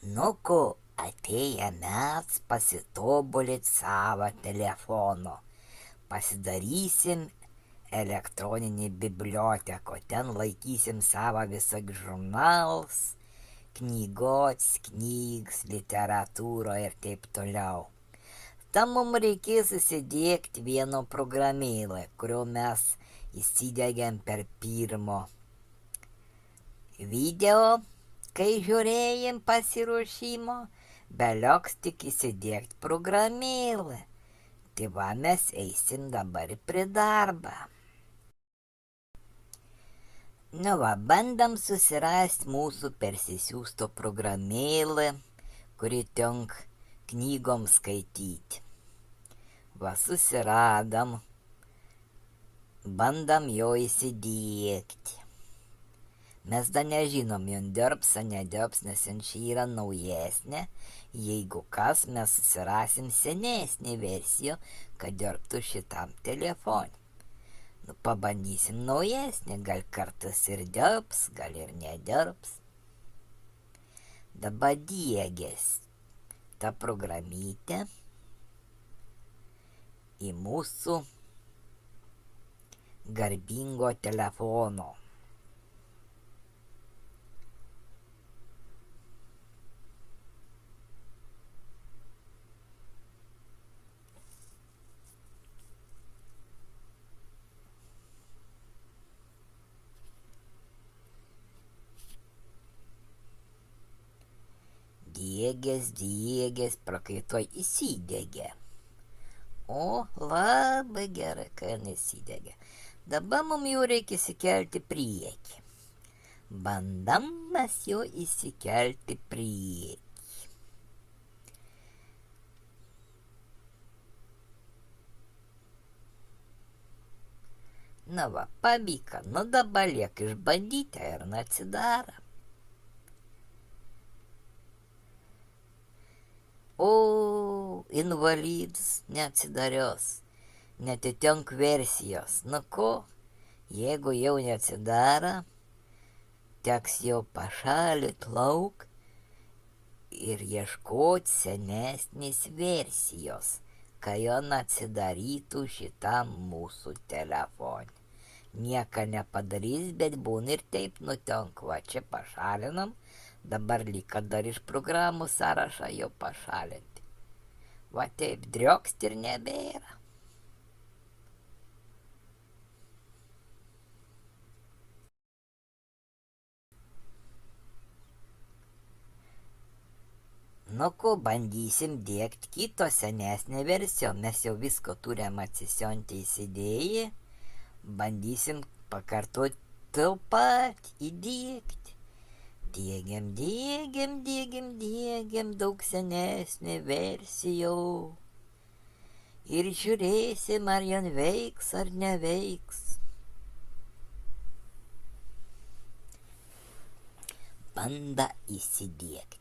Nu ko, atėję mes pasitobulit savo telefono. Pasidarysim elektroninį biblioteką, ten laikysim savo visok žurnals, knygots, knygs, literatūro ir taip toliau. Tam mums reikės įsidėkti vieną programėlę, kurio mes įsidėgiam per pirmo video, kai žiūrėjim pasiruošimo, beliks tik įsidėkti programėlę. Tai va, mes eisim dabar prie darbą. Nu va, bandam susirasti mūsų persisiųsto programėlę, kuri tink knygom skaityti. Va, susiradam, bandam jo įsidėkti. Mes dar nežinom, jin dirbs ar nedirbs, nes jin čia yra naujesnė. Jeigu kas, mes susirasim senesnį versiją, kad dirbtų šitam telefonui. Nu, pabandysim naujesnį, gal kartais ir dirbs, gal ir nedirbs. Dabar diegės tą programytę į mūsų garbingo telefono. Diegės, prakaitoj įsidegė. O, labai gerai, kai jin įsidegė. Dabar mums jau reikia įsikelti priekį. Bandam mes jau įsikelti priekį. Na va, pavyko, nu dabar lieka išbandyti ir neatsidaro. O, invalidas neatsidarios, netitink versijos. Nu ko, jeigu jau neatsidaro, teks jau pašalit lauk ir ieškoti senesnės versijos, kai jo atsidarytų šitam mūsų telefonui. Nieko nepadarys, bet būna ir taip nutink. Va, čia pašalinam. Dabar lyg dar iš programų sąrašą jau pašalinti. Va taip, driokst ir nebėra. Nu ko, bandysim dėkti kito senesnę versiją. Mes jau visko turim atsisiunti įsidėję. Bandysim pakartoti taip pat įdėkti. Diegiam daug senesnį versijų. Ir žiūrėsim, ar jon veiks ar neveiks. Banda įsidėkti.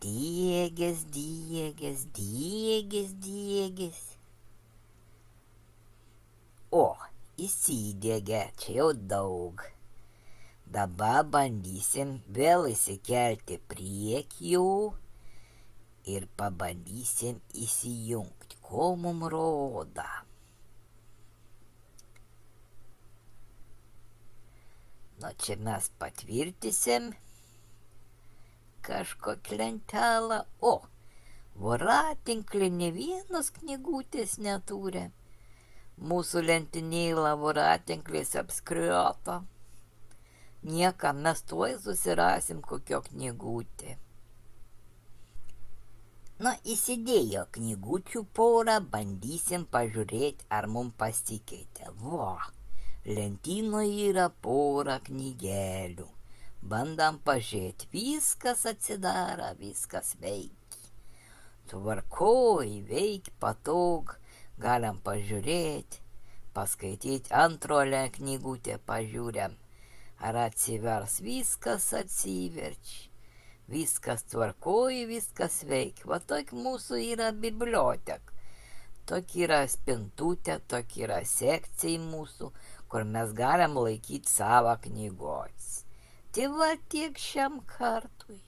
Diegės. O, įsidėgė, čia jau daug. Dabar bandysim vėl įsikelti priekį ir pabandysim įsijungti, ko mums rodo. Nu, čia mes patvirtysim kažkokią lentelę. O, voratinklį ne vienos knygutės neturi. Mūsų lentynėlė voratinklės apskriota. Nieka, mes tuoj susirasim kokio knygutė. Nu, įsidėjo knygučių porą, bandysim pažiūrėti, ar mums pasikeitė. Va, lentynoje yra pora knygelių. Bandam pažiūrėti, viskas atsidaro, viskas veikia. Tvarkoj, veikia, patog, galim pažiūrėti, paskaityti antrolę knygutę, pažiūrėm. Ar atsivers, viskas atsiverčia, viskas tvarkoja, viskas veikia. Va tokia mūsų yra biblioteka. Tokia yra spintutė, tokia yra sekcija mūsų, kur mes galim laikyti savo knygotis. Tai va tiek šiam kartui.